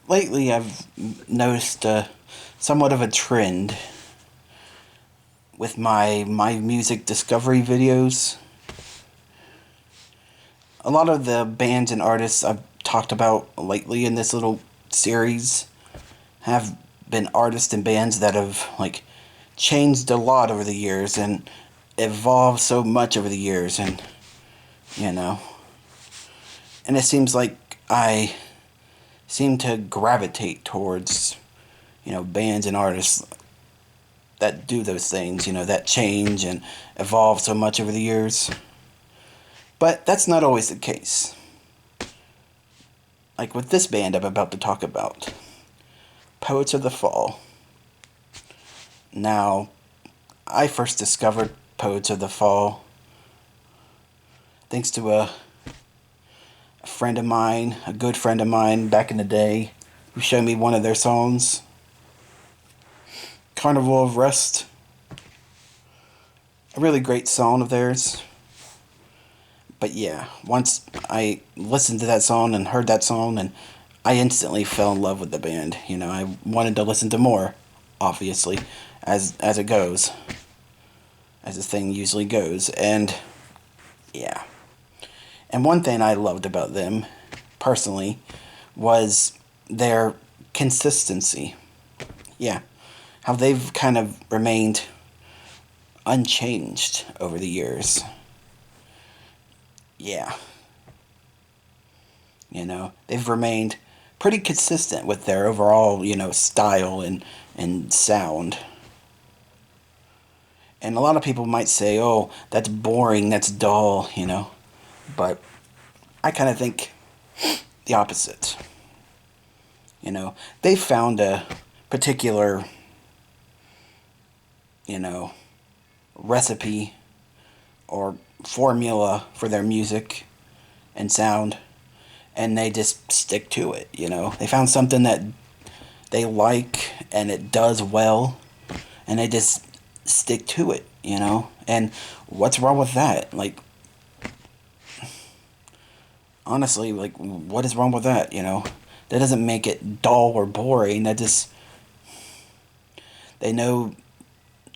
lately I've noticed somewhat of a trend with my music discovery videos. A lot of the bands and artists I've talked about lately in this little series have been artists and bands that have changed a lot over the years and evolved so much over the years, and you know and it seems like I seem to gravitate towards bands and artists that do those things, that change and evolve so much over the years. But that's not always the case. Like with this band I'm about to talk about, Poets of the Fall. Now, I first discovered Poets of the Fall thanks to a friend of mine, a good friend of mine back in the day, who showed me one of their songs, Carnival of Rust. A really great song of theirs. But yeah, once I listened to that song and heard that song, and I instantly fell in love with the band. I wanted to listen to more, obviously, as it goes, as this thing usually goes. And yeah. And one thing I loved about them, personally, was their consistency. Yeah. How they've kind of remained unchanged over the years. Yeah. They've remained pretty consistent with their overall, style and sound. And a lot of people might say, oh, that's boring, that's dull, But I kind of think the opposite. They found a particular, recipe or formula for their music and sound, and they just stick to it. They found something that they like and it does well, and they just stick to it. And what's wrong with that? Honestly, what is wrong with that? That doesn't make it dull or boring. That just, they know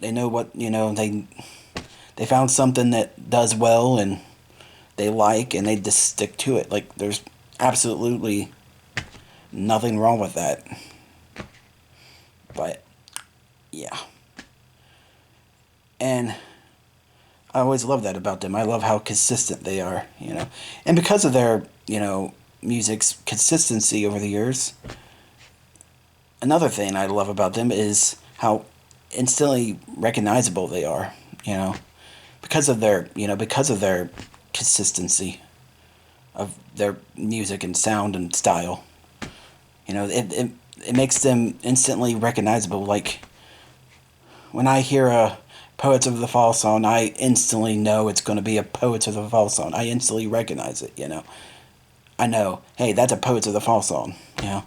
what, they found something that does well and they like, and they just stick to it. There's absolutely nothing wrong with that. But yeah. And I always love that about them. I love how consistent they are, And because of their, music's consistency over the years, another thing I love about them is how instantly recognizable they are, because of their consistency of their music and sound and style. It makes them instantly recognizable. Like, when I hear a Poets of the Fall song, I instantly know it's going to be a Poets of the Fall song. I instantly recognize it, I know, hey, that's a Poets of the Fall song, And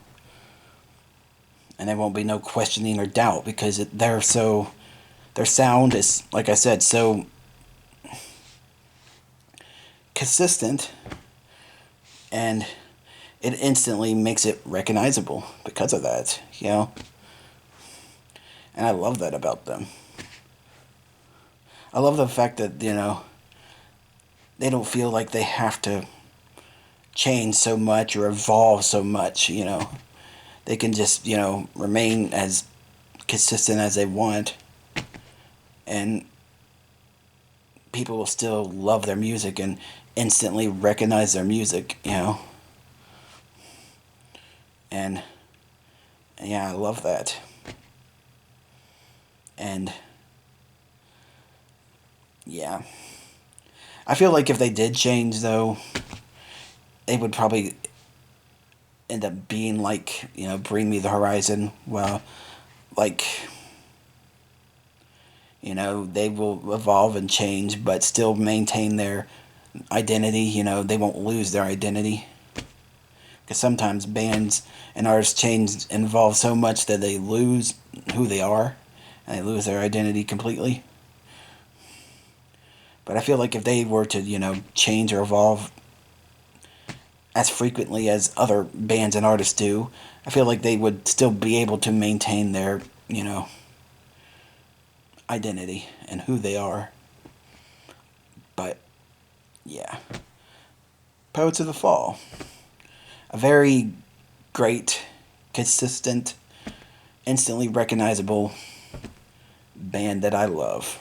there won't be no questioning or doubt because their sound is, like I said, so consistent, and it instantly makes it recognizable because of that, And I love that about them. I love the fact that, they don't feel like they have to change so much or evolve so much, They can just, remain as consistent as they want, and people will still love their music and instantly recognize their music, And yeah, I love that. And yeah. I feel like if they did change, though, they would probably end up being like, Bring Me the Horizon. Well, like, they will evolve and change, but still maintain their identity. They won't lose their identity. Because sometimes bands and artists change and evolve so much that they lose who they are, and they lose their identity completely. But I feel like if they were to, change or evolve as frequently as other bands and artists do, I feel like they would still be able to maintain their, identity and who they are. But yeah, Poets of the Fall, a very great, consistent, instantly recognizable band that I love.